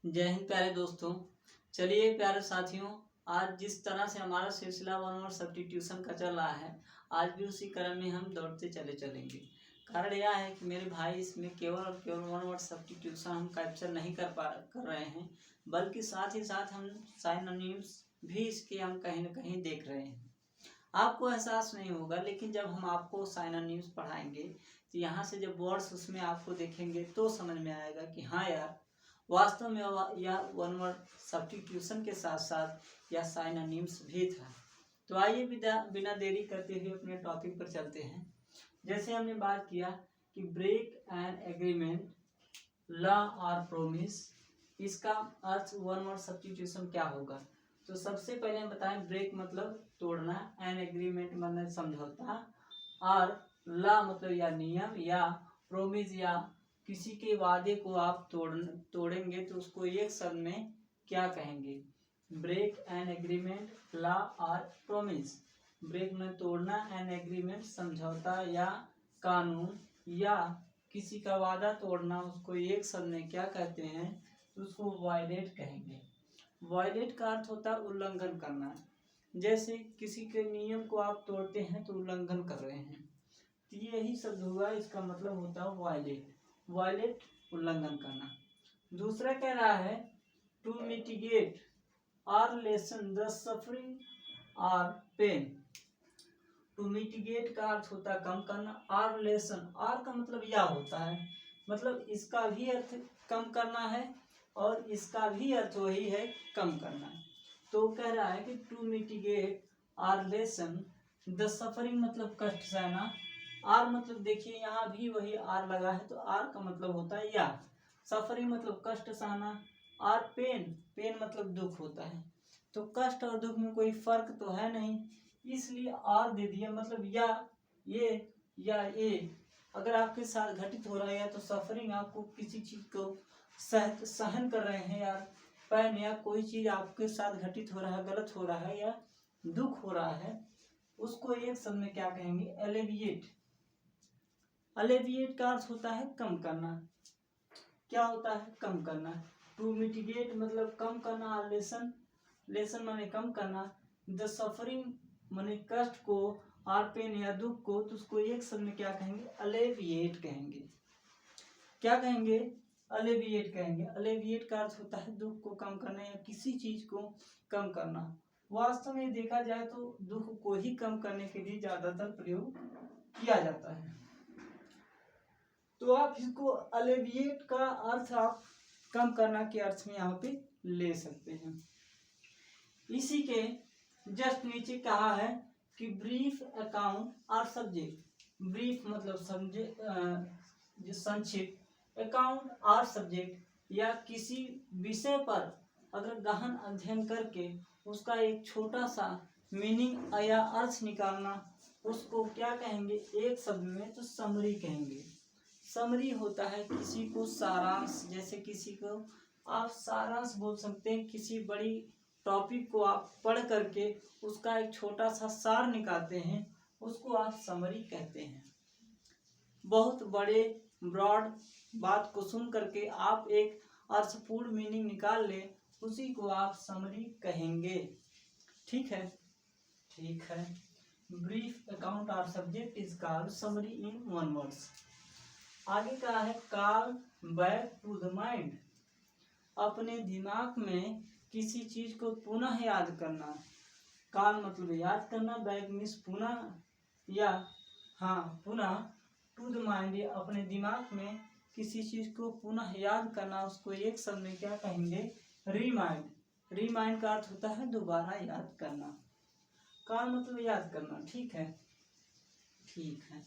जय हिंद प्यारे दोस्तों। चलिए प्यारे साथियों, आज जिस तरह से हमारा सिलसिला वन वर्ड सब्स्टिट्यूशन का चल रहा है, आज भी उसी क्रम में हम दौड़ते चलेंगे। कारण यह है कि मेरे भाई इसमें केवल और केवल वन वर्ड सब्स्टिट्यूशन हम कैप्चर नहीं कर रहे हैं, बल्कि साथ ही साथ हम साइनोनिम्स भी इसके हम कहीं न कहीं देख रहे हैं। आपको एहसास नहीं होगा, लेकिन जब हम आपको साइनोनिम्स पढ़ाएंगे तो यहाँ से जब वर्ड्स उसमें आपको देखेंगे तो समझ में आएगा कि हाँ यार, वास्तव में यह वन वर्ड सब्स्टिट्यूशन के साथ साथ यह साइनोनिम्स भी था। तो आइए बिना देरी करते हुए अपने टॉपिक पर चलते हैं। जैसे हमने बात किया कि ब्रेक एन एग्रीमेंट, लॉ और प्रोमिस, इसका अर्थ वन वर्ड सब्स्टिट्यूशन क्या होगा। तो सबसे पहले हम बताएं, ब्रेक मतलब तोड़ना, एन एग्रीमेंट मतलब समझौता, और लॉ मतलब या नियम, या प्रोमिस या किसी के वादे को आप तोड़ेंगे तो उसको एक शब्द में क्या कहेंगे। ब्रेक एन एग्रीमेंट, लॉ और प्रोमिस। ब्रेक में तोड़ना, एन एग्रीमेंट समझौता या कानून, या किसी का वादा तोड़ना, उसको एक शब्द में क्या कहते हैं, तो उसको वायलेट कहेंगे। वायलेट का अर्थ होता है उल्लंघन करना। जैसे किसी के नियम को आप तोड़ते हैं तो उल्लंघन कर रहे हैं, तो यही शब्द हुआ, इसका मतलब होता है वायलेट। वायलेट उल्लंघन करना। दूसरा कह रहा है टू मिटिगेट और लेसन द सफरिंग और पेन। टू मिटिगेट का अर्थ होता है कम करना, और लेसन, और का मतलब या होता है, मतलब इसका भी अर्थ कम करना है और इसका भी अर्थ वही है, कम करना। तो कह रहा है कि टू मिटिगेट और लेसन द सफरिंग मतलब कष्ट सहना। आर मतलब देखिए यहाँ भी वही आर लगा है, तो आर का मतलब होता है या। सफरिंग मतलब कष्ट सहना, और पेन, पेन मतलब दुख होता है। तो कष्ट और दुख में कोई फर्क तो है नहीं, इसलिए आर दे दिया, मतलब या ये या ये। अगर आपके साथ घटित हो रहा है, या तो सफरिंग, आपको किसी चीज को सहन कर रहे हैं, या पेन, या कोई चीज आपके साथ घटित हो रहा है, गलत हो रहा है, या दुख हो रहा है, उसको एक शब्द में क्या कहेंगे, एलेविएट। अलेविएट का अर्थ होता है कम करना। क्या होता है, कम करना। टू मिटिगेट मतलब कम करना, और लेसन, लेसन माने कम करना, द सफरिंग माने कष्ट को, और पेन या दुख को, तो उसको एक शब्द में क्या कहेंगे, अलेविएट कहेंगे। क्या कहेंगे, अलेविएट कहेंगे। अलेविएट का अर्थ होता है दुख को कम करना या किसी चीज को कम करना। वास्तव में देखा जाए तो दुख को ही कम करने के लिए ज्यादातर प्रयोग किया जाता है। तो आप इसको अलेविएट का अर्थ आप कम करना के अर्थ में यहाँ पे ले सकते हैं। इसी के जस्ट नीचे कहा है कि ब्रीफ अकाउंट और सब्जेक्ट। ब्रीफ मतलब संक्षिप्त, अकाउंट और सब्जेक्ट, या किसी विषय पर अगर गहन अध्ययन करके उसका एक छोटा सा मीनिंग या अर्थ निकालना, उसको क्या कहेंगे एक शब्द में, तो समरी कहेंगे। समरी होता है किसी को सारांश, जैसे किसी को आप सारांश बोल सकते हैं, किसी बड़ी टॉपिक को आप पढ़ करके उसका एक छोटा सा सार निकालते हैं, उसको आप समरी कहते हैं। बहुत बड़े ब्रॉड बात को सुन करके आप एक अर्थपूर्ण मीनिंग निकाल ले, उसी को आप समरी कहेंगे। ठीक है, ठीक है। Brief account of subject is called summary in one words. आगे का है call back to the mind. अपने दिमाग में किसी चीज को पुनः याद करना। कॉल मतलब याद करना, बैक मीन्स पुनः, या हाँ पुनः, टू द माइंड अपने दिमाग में किसी चीज को पुनः याद करना, उसको एक शब्द में क्या कहेंगे, रिमाइंड। रिमाइंड का अर्थ होता है दोबारा याद करना। कॉल मतलब याद करना। ठीक है, ठीक है।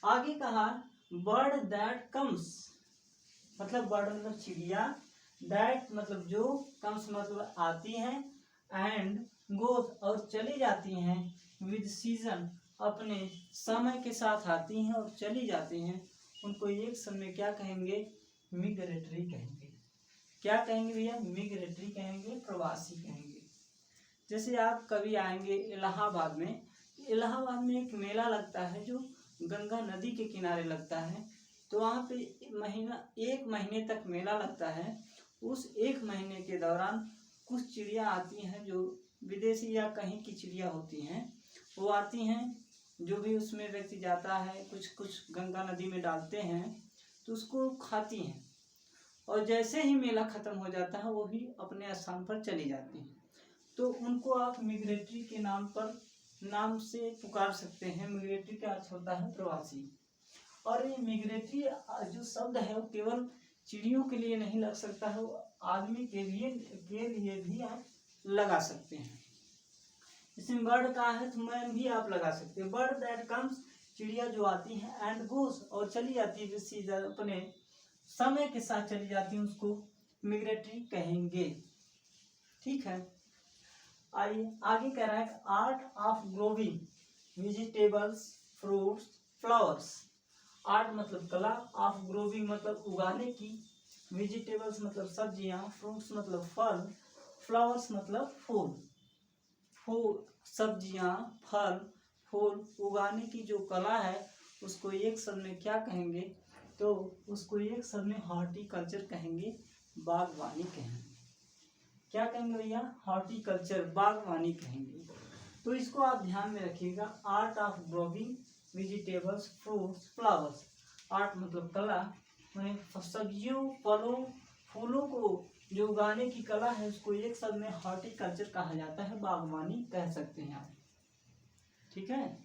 आगे कहा बर्ड दैट कम्स, मतलब बर्ड मतलब चिड़िया, दैट मतलब जो, कम्स मतलब आती हैं, एंड गोज और चली जाती हैं, विद सीजन अपने समय के साथ आती हैं और चली जाती हैं, उनको एक शब्द में क्या कहेंगे, मिग्रेटरी कहेंगे। क्या कहेंगे भैया, मिग्रेटरी कहेंगे, प्रवासी कहेंगे। जैसे आप कभी आएंगे इलाहाबाद में, इलाहाबाद में एक मेला लगता है जो गंगा नदी के किनारे लगता है, तो वहाँ पे एक महीने तक मेला लगता है। उस 1 महीने के दौरान कुछ चिड़िया आती हैं जो विदेशी या कहीं की चिड़िया होती हैं, वो आती हैं, जो भी उसमें व्यक्ति जाता है कुछ कुछ गंगा नदी में डालते हैं तो उसको खाती हैं, और जैसे ही मेला ख़त्म हो जाता है वो भी अपने स्थान पर चली जाती हैं। तो उनको आप मिग्रेटरी के नाम से पुकार सकते हैं। मिग्रेटरी का अर्थ होता है प्रवासी। और ये मिग्रेटरी जो शब्द है वो केवल चिड़ियों के लिए नहीं लग सकता है, वो आदमी के लिए भी आप लगा सकते हैं। इसमें बर्ड का है तो मैन भी आप लगा सकते हैं। बर्ड दैट कम्स, चिड़िया जो आती है, एंड गोस, और चली जाती है, अपने समय के साथ चली जाती है, उसको मिग्रेटरी कहेंगे। ठीक है, आइए आगे कह रहा है art of growing vegetables, fruits, flowers. Art मतलब कला, ऑफ ग्रोविंग मतलब उगाने की, वेजिटेबल्स मतलब सब्जियां, फ्रूट्स मतलब फल, फ्लावर्स मतलब फूल। सब्जियां, फल, फूल उगाने की जो कला है उसको एक शब्द में क्या कहेंगे? तो उसको एक शब्द में हॉर्टिकल्चर कहेंगे, बागवानी कहेंगे। क्या कहेंगे भैया? हॉर्टिकल्चर, बागवानी कहेंगे। तो इसको आप ध्यान में रखिएगा। Art of growing vegetables, fruits, flowers. Art मतलब कला, माने सब्जियों, फलों, फूलों को जो उगाने की कला है उसको एक शब्द में हॉर्टिकल्चर कहा जाता है, बागवानी कह सकते हैं आप। ठीक है,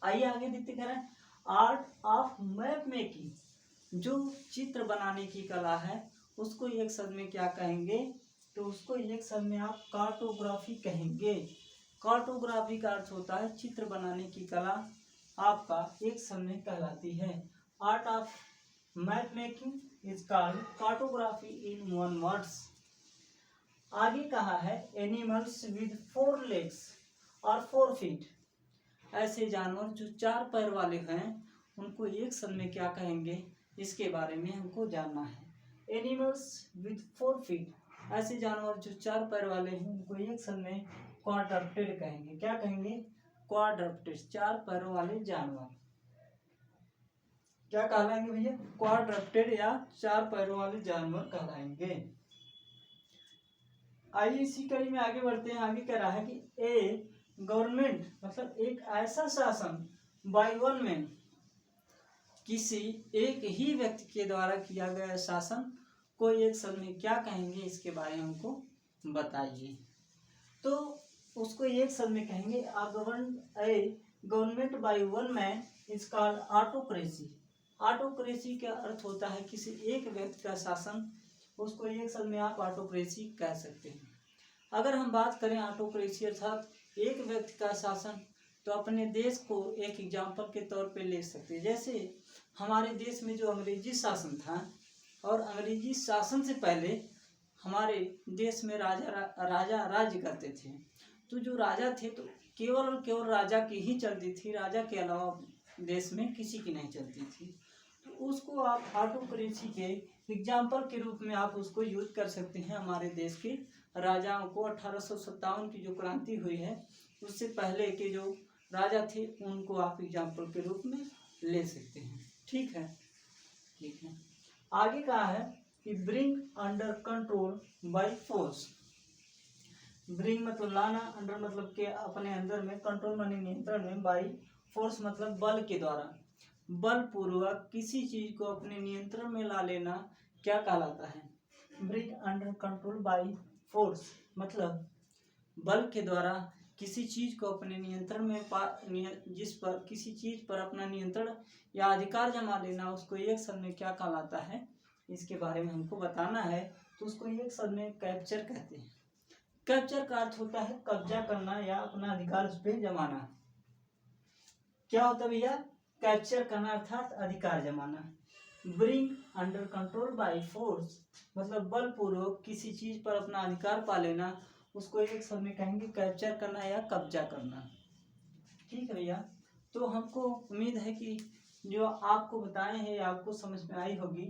आइए आगे देखते कह रहे हैं आर्ट ऑफ मैप मेकिंग, जो चित्र बनाने की कला है उसको एक शब्द में क्या कहेंगे? तो उसको एक शब्द में आप कार्टोग्राफी कहेंगे। कार्टोग्राफी का अर्थ होता है चित्र बनाने की कला, आपका एक शब्द में कहलाती है। Art of map making is called cartography in 1 words. आगे कहा है एनिमल्स विद 4 लेग्स और 4 फीट, ऐसे जानवर जो 4 पैर वाले हैं उनको एक शब्द में क्या कहेंगे? इसके बारे में हमको जानना है। एनिमल्स विद 4 फीट, ऐसे जानवर जो 4 पैर वाले हैं उनको एक शब्द में क्वाड्रप्टेड कहेंगे। क्या कहेंगे? क्वाड्रप्टेड, 4 पैरों वाले जानवर क्या कहलाएंगे भैया? क्वाड्रप्टेड या 4 पैरों वाले जानवर कहलाएंगे। आइए इसी कड़ी में आगे बढ़ते हैं। आगे कह रहा है कि ए गवर्नमेंट मतलब एक ऐसा शासन, बाय वन मैन, किसी एक ही व्यक्ति के द्वारा किया गया शासन को एक शब्द में क्या कहेंगे? इसके बारे में हमको बताइए। तो उसको एक शब्द में कहेंगे government by one man is called autocracy. Autocracy का अर्थ होता है किसी एक व्यक्ति का शासन, उसको एक शब्द में आप ऑटोक्रेसी कह सकते हैं। अगर हम बात करें ऑटोक्रेसी अर्थात एक व्यक्ति का शासन, तो अपने देश को एक एग्जाम्पल के तौर पे ले सकते हैं। जैसे हमारे देश में जो अंग्रेजी शासन था, और अंग्रेजी शासन से पहले हमारे देश में राजा राज्य करते थे। तो जो राजा थे तो केवल और केवल राजा की ही चलती थी, राजा के अलावा देश में किसी की नहीं चलती थी। तो उसको आप ऑटोक्रेसी के एग्जाम्पल के रूप में आप उसको यूज कर सकते हैं। हमारे देश के राजाओं को 1857 की जो क्रांति हुई है उससे पहले के जो राजा थे उनको आप एग्जाम्पल के रूप में ले सकते हैं। ठीक है, ठीक है। आगे कहा है कि bring under control by force. Bring मतलब लाना, अंडर मतलब के अपने अंदर में, कंट्रोल माने नियंत्रण में, बाय फोर्स मतलब बल के द्वारा, बलपूर्वक किसी चीज को अपने नियंत्रण में ला लेना क्या कहलाता है? Bring under control by force मतलब बल के द्वारा किसी चीज को अपने नियंत्रण में जिस पर किसी चीज पर अपना नियंत्रण या अधिकार जमा लेना, उसको एक शब्द में क्या कहलाता है? इसके बारे में हमको बताना है। तो उसको एक शब्द में कैप्चर कहते हैं। कैप्चर का अर्थ होता है कब्जा करना या अपना अधिकार उस पर जमाना। क्या होता है भैया? कैप्चर करना अर्थात अधिकार जमाना। Bring under control by force मतलब बलपूर्वक किसी चीज पर अपना अधिकार पा लेना, उसको एक शब्द में कहेंगे कैप्चर करना या कब्जा करना। ठीक है भैया, तो हमको उम्मीद है कि जो आपको बताए हैं आपको समझ में आई होगी।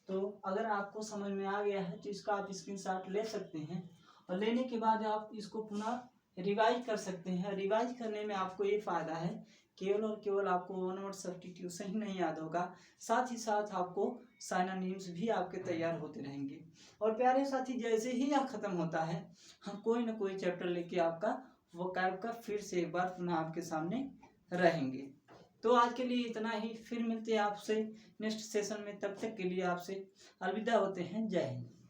तो अगर आपको समझ में आ गया है तो इसका आप स्क्रीनशॉट ले सकते हैं, और लेने के बाद आप इसको पुनः रिवाइज कर सकते हैं। रिवाइज करने में आपको ये फ़ायदा है, केवल और केवल आपको वन वर्ड सब्स्टिट्यूशन ही नहीं याद होगा, साथ ही साथ आपको साइनोनिम्स भी आपके तैयार होते रहेंगे। और प्यारे साथी, जैसे ही यह खत्म होता है, हम कोई ना कोई चैप्टर लेके आपका वोकैब का फिर से एक बार पुनः आपके सामने रहेंगे। तो आज के लिए इतना ही, फिर मिलते हैं आपसे नेक्स्ट सेशन में। तब तक के लिए आपसे अलविदा होते हैं। जय हिंद।